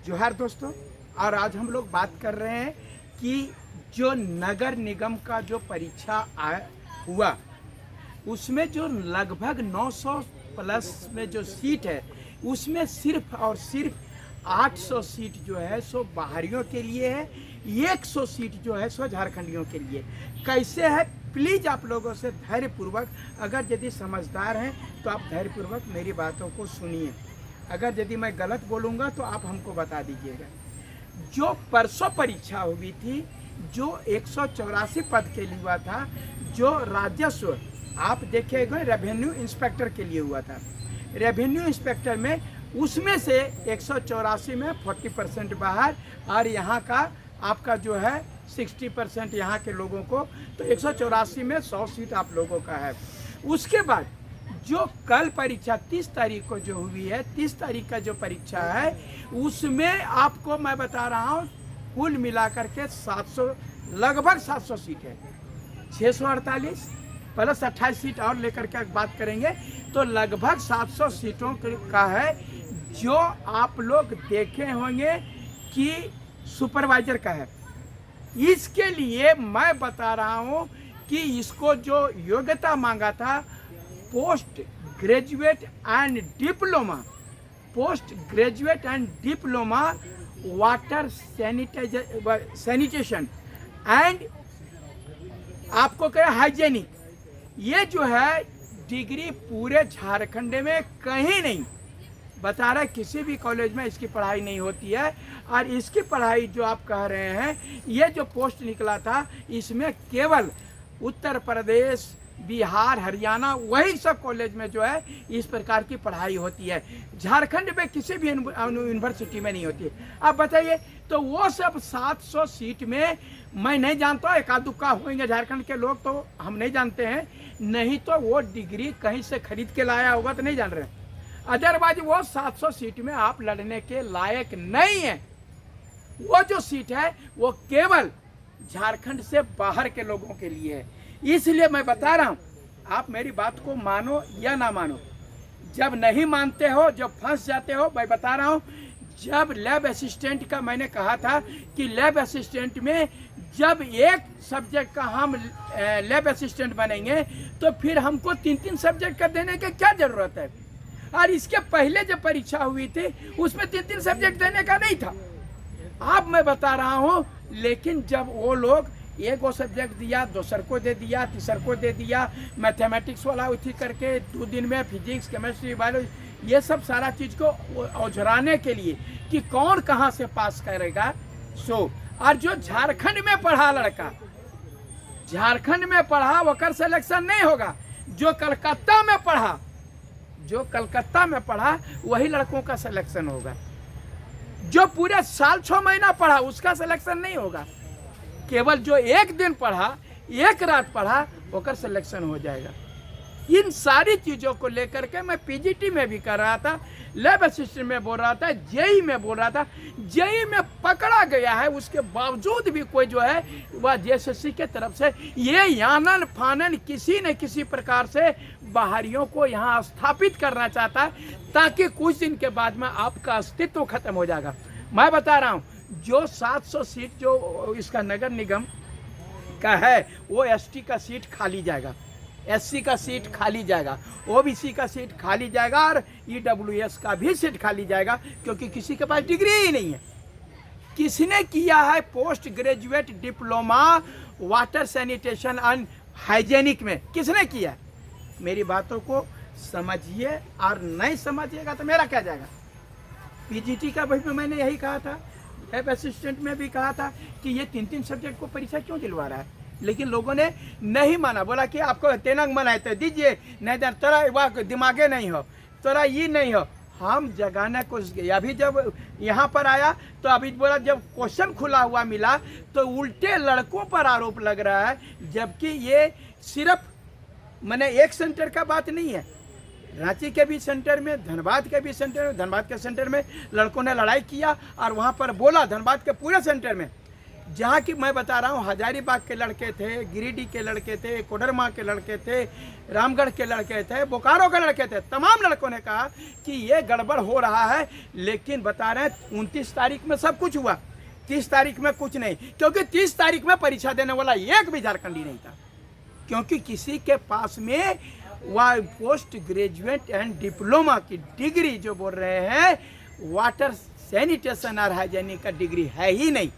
जोहार दोस्तों। और आज हम लोग बात कर रहे हैं कि जो नगर निगम का जो परीक्षा हुआ उसमें जो लगभग 900 प्लस में जो सीट है उसमें सिर्फ और सिर्फ 800 सीट जो है सो बाहरियों के लिए है, 100 सीट जो है सो झारखंडियों के लिए। कैसे है, प्लीज़ आप लोगों से धैर्यपूर्वक, अगर यदि समझदार हैं तो आप धैर्यपूर्वक मेरी बातों को सुनिए। अगर यदि मैं गलत बोलूँगा तो आप हमको बता दीजिएगा। जो परसों परीक्षा हुई थी, जो 184 पद के लिए हुआ था, जो राजस्व आप देखेंगे रेवेन्यू इंस्पेक्टर के लिए हुआ था, रेवेन्यू इंस्पेक्टर में उसमें से 184 में 40% बाहर और यहाँ का आपका जो है 60% यहाँ के लोगों को, तो 184 में 100 सीट आप लोगों का है। उसके बाद जो कल परीक्षा 30 तारीख को जो हुई है, 30 तारीख का जो परीक्षा है उसमें आपको मैं बता रहा हूँ कुल मिलाकर के 700 लगभग 700 सीट है। 648 प्लस 28 सीट और लेकर के बात करेंगे तो लगभग 700 सीटों का है, जो आप लोग देखे होंगे कि सुपरवाइजर का है। इसके लिए मैं बता रहा हूँ कि इसको जो योग्यता मांगा था post graduate and diploma, post graduate and diploma water sanitation and आपको कहे हाइजेनिक, ये जो है डिग्री पूरे झारखंड में कहीं नहीं बता रहा है, किसी भी कॉलेज में इसकी पढ़ाई नहीं होती है। और इसकी पढ़ाई जो आप कह रहे हैं, ये जो पोस्ट निकला था इसमें केवल उत्तर प्रदेश, बिहार, हरियाणा, वही सब कॉलेज में जो है इस प्रकार की पढ़ाई होती है। झारखंड में किसी भी यूनिवर्सिटी में नहीं होती है। अब बताइए, तो वो सब 700 सीट में मैं नहीं जानता, एका दुक्का होंगे झारखंड के लोग तो हम नहीं जानते हैं, नहीं तो वो डिग्री कहीं से खरीद के लाया होगा तो नहीं जान रहे। अदरवाइज वो 700 सीट में आप लड़ने के लायक नहीं है। वो जो सीट है वो केवल झारखंड से बाहर के लोगों के लिए है। इसलिए मैं बता रहा हूँ, आप मेरी बात को मानो या ना मानो। जब नहीं मानते हो, जब फंस जाते हो, मैं बता रहा हूँ, जब लैब असिस्टेंट का मैंने कहा था कि लैब असिस्टेंट में जब एक सब्जेक्ट का हम लैब असिस्टेंट बनेंगे तो फिर हमको 3-3 सब्जेक्ट का देने की क्या ज़रूरत है। और इसके पहले जब परीक्षा हुई थी उसमें 3-3 सब्जेक्ट देने का नहीं था। अब मैं बता रहा हूँ, लेकिन जब वो लोग एक वो सब्जेक्ट दिया, दूसर को दे दिया, तीसर को दे दिया, मैथमेटिक्स वाला उठी करके 2 दिन में फिजिक्स, केमिस्ट्री, बायोलॉजी, ये सब सारा चीज़ को औझराने के लिए कि कौन कहाँ से पास करेगा। और जो झारखंड में पढ़ा लड़का, झारखंड में पढ़ा वकर सिलेक्शन नहीं होगा। जो कलकत्ता में पढ़ा, जो कलकत्ता में पढ़ा वही लड़कों का सिलेक्शन होगा। जो पूरे साल 6 महीना पढ़ा उसका सिलेक्शन नहीं होगा। केवल जो एक दिन पढ़ा, एक रात पढ़ा, होकर सिलेक्शन हो जाएगा। इन सारी चीज़ों को लेकर के मैं पीजीटी में भी कर रहा था, लैब असिस्टेंट में बोल रहा था, जेई में बोल रहा था। जेई में पकड़ा गया है, उसके बावजूद भी कोई जो है वह जेएसएससी के तरफ से ये यानन फानन किसी न किसी प्रकार से बाहरियों को यहाँ स्थापित करना चाहता है, ताकि कुछ दिन के बाद में आपका अस्तित्व खत्म हो जाएगा। मैं बता रहा हूँ, जो 700 सीट जो इसका नगर निगम का है वो एसटी का सीट खाली जाएगा, एससी का सीट खाली जाएगा, ओबीसी का सीट खाली जाएगा और ईडब्ल्यूएस का भी सीट खाली जाएगा, क्योंकि किसी के पास डिग्री ही नहीं है। किसने किया है post graduate diploma water sanitation and hygienic में, किसने किया? मेरी बातों को समझिए, और नहीं समझिएगा तो मेरा क्या जाएगा। पीजीटी का भी मैंने यही कहा था, लैब असिस्टेंट में भी कहा था कि ये 3-3 सब्जेक्ट को परीक्षा क्यों दिलवा रहा है, लेकिन लोगों ने नहीं माना। बोला कि आपको तेनंग मन है तो दीजिए, नहीं तो तोरा वह दिमागे नहीं हो, तोरा ये नहीं हो। हम जगाने को अभी जब यहाँ पर आया तो अभी बोला, जब क्वेश्चन खुला हुआ मिला तो उल्टे लड़कों पर आरोप लग रहा है, जबकि ये सिर्फ मैंने एक सेंटर का बात नहीं है। रांची के भी सेंटर में, धनबाद के भी सेंटर में, धनबाद के सेंटर में लड़कों ने लड़ाई किया और वहाँ पर बोला, धनबाद के पूरे सेंटर में जहाँ की मैं बता रहा हूँ हजारीबाग के लड़के थे, गिरिडीह के लड़के थे, कोडरमा के लड़के थे, रामगढ़ के लड़के थे, बोकारो के लड़के थे, तमाम लड़कों ने कहा कि ये गड़बड़ हो रहा है। लेकिन बता रहे हैं 29 तारीख में सब कुछ हुआ, 30 तारीख में कुछ नहीं, क्योंकि 30 तारीख में परीक्षा देने वाला एक भी झारखंडी नहीं था, क्योंकि किसी के पास में वह पोस्ट ग्रेजुएट एंड डिप्लोमा की डिग्री जो बोल रहे हैं वाटर सैनिटेशन और हाइजीनिक का डिग्री है ही नहीं,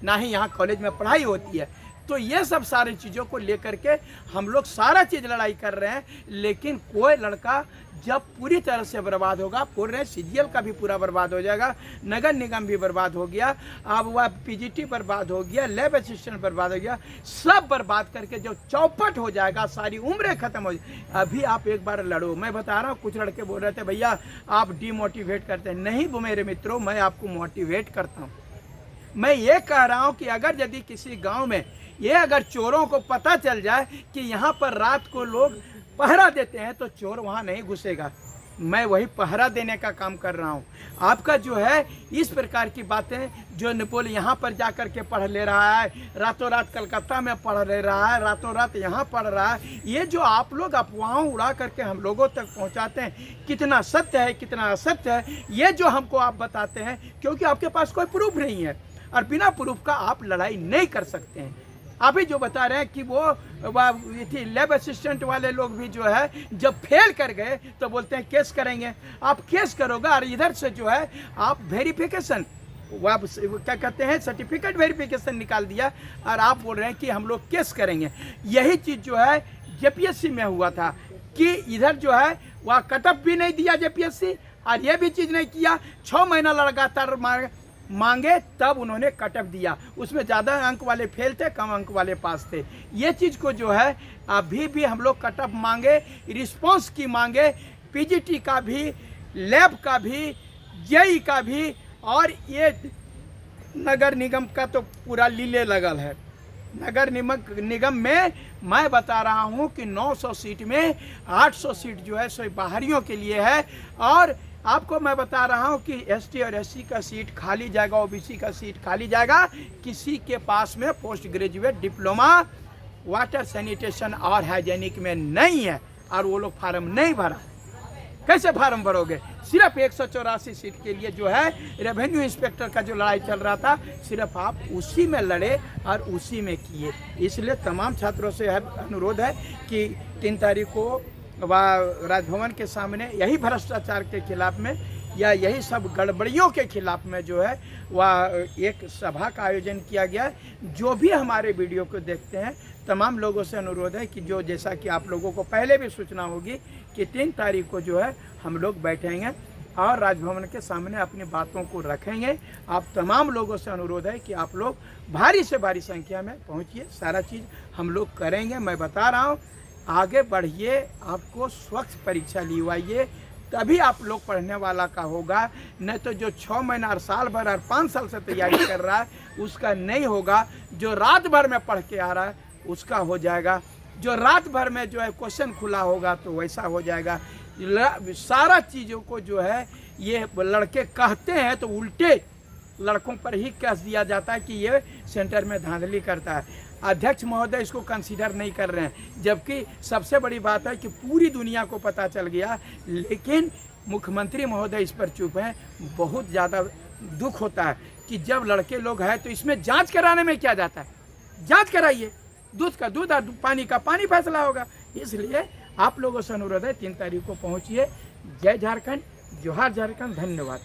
ना ही यहाँ कॉलेज में पढ़ाई होती है। तो ये सब सारी चीज़ों को लेकर के हम लोग सारा चीज़ लड़ाई कर रहे हैं। लेकिन कोई लड़का जब पूरी तरह से बर्बाद होगा, बोल रहे हैं सीजीएल का भी पूरा बर्बाद हो जाएगा, नगर निगम भी बर्बाद हो गया, अब वह पीजीटी बर्बाद हो गया, लैब असिस्टेंट बर्बाद हो गया, सब बर्बाद करके जो चौपट हो जाएगा, सारी उम्रें खत्म हो जाएगी। अभी आप एक बार लड़ो। मैं बता रहा हूँ, कुछ लड़के बोल रहे थे भैया आप डीमोटिवेट करते हैं। नहीं मेरे मित्रों, मैं आपको मोटिवेट करता हूँ। मैं ये कह रहा हूँ कि अगर यदि किसी गांव में ये अगर चोरों को पता चल जाए कि यहाँ पर रात को लोग पहरा देते हैं तो चोर वहाँ नहीं घुसेगा। मैं वही पहरा देने का काम कर रहा हूँ। आपका जो है इस प्रकार की बातें जो निपोल यहाँ पर जा कर के पढ़ ले रहा है, रातों रात कलकत्ता में पढ़ ले रहा है, रातों रात यहाँ पढ़ रहा है, ये जो आप लोग अफवाहों उड़ा करके हम लोगों तक पहुँचाते हैं, कितना सत्य है कितना असत्य है ये जो हमको आप बताते हैं, क्योंकि आपके पास कोई प्रूफ नहीं है और बिना प्रूफ का आप लड़ाई नहीं कर सकते हैं। आप ही जो बता रहे हैं कि वो थी लैब असिस्टेंट वाले लोग भी जो है जब फेल कर गए तो बोलते हैं केस करेंगे। आप केस करोगे और इधर से जो है आप वेरिफिकेशन क्या कहते हैं सर्टिफिकेट वेरिफिकेशन निकाल दिया और आप बोल रहे हैं कि हम लोग केस करेंगे। यही चीज़ जो है जेपीएससी में हुआ था कि इधर जो है वह कटअप भी नहीं दिया जेपीएससी और ये भी चीज़ नहीं किया, 6 महीना लगातार मांगे तब उन्होंने कटअप दिया। उसमें ज़्यादा अंक वाले फेल थे, कम अंक वाले पास थे। ये चीज़ को जो है अभी भी हम लोग कटअप मांगे, रिस्पांस की मांगे, पीजीटी का भी, लैब का भी, जेई का भी, और ये नगर निगम का तो पूरा लीले लगल है। नगर निगम में मैं बता रहा हूँ कि 900 सीट में 800 सीट जो है सो बाहरियों के लिए है। और आपको मैं बता रहा हूं कि एसटी और एससी का सीट खाली जाएगा, ओबीसी का सीट खाली जाएगा। किसी के पास में post graduate diploma water sanitation और हाइजीनिक में नहीं है और वो लोग फार्म नहीं भरा। कैसे फार्म भरोगे? सिर्फ 184 सीट के लिए जो है रेवेन्यू इंस्पेक्टर का जो लड़ाई चल रहा था, सिर्फ आप उसी में लड़े और उसी में किए। इसलिए तमाम छात्रों से अनुरोध है कि 3 तारीख को राजभवन के सामने यही भ्रष्टाचार के खिलाफ में या यही सब गड़बड़ियों के खिलाफ में जो है वह एक सभा का आयोजन किया गया। जो भी हमारे वीडियो को देखते हैं तमाम लोगों से अनुरोध है कि जो जैसा कि आप लोगों को पहले भी सूचना होगी कि 3 तारीख को जो है हम लोग बैठेंगे और राजभवन के सामने अपनी बातों को रखेंगे। आप तमाम लोगों से अनुरोध है कि आप लोग भारी से भारी संख्या में पहुँचिए, सारा चीज़ हम लोग करेंगे। मैं बता रहा हूँ आगे बढ़िए, आपको स्वच्छ परीक्षा लिवाइए, तभी आप लोग पढ़ने वाला का होगा। नहीं तो जो 6 महीना और साल भर और 5 साल से तैयारी कर रहा है उसका नहीं होगा। जो रात भर में पढ़ के आ रहा है उसका हो जाएगा। जो रात भर में जो है क्वेश्चन खुला होगा तो वैसा हो जाएगा। सारा चीज़ों को जो है ये लड़के कहते हैं तो उल्टे लड़कों पर ही कस दिया जाता है कि ये सेंटर में धांधली करता है। अध्यक्ष महोदय इसको कंसीडर नहीं कर रहे हैं, जबकि सबसे बड़ी बात है कि पूरी दुनिया को पता चल गया, लेकिन मुख्यमंत्री महोदय इस पर चुप हैं। बहुत ज़्यादा दुख होता है कि जब लड़के लोग हैं तो इसमें जांच कराने में क्या जाता है? जांच कराइए, दूध का दूध और पानी का पानी फैसला होगा। इसलिए आप लोगों से अनुरोध है 3 तारीख को पहुँचिए। जय झारखंड, जोहार झारखंड, धन्यवाद।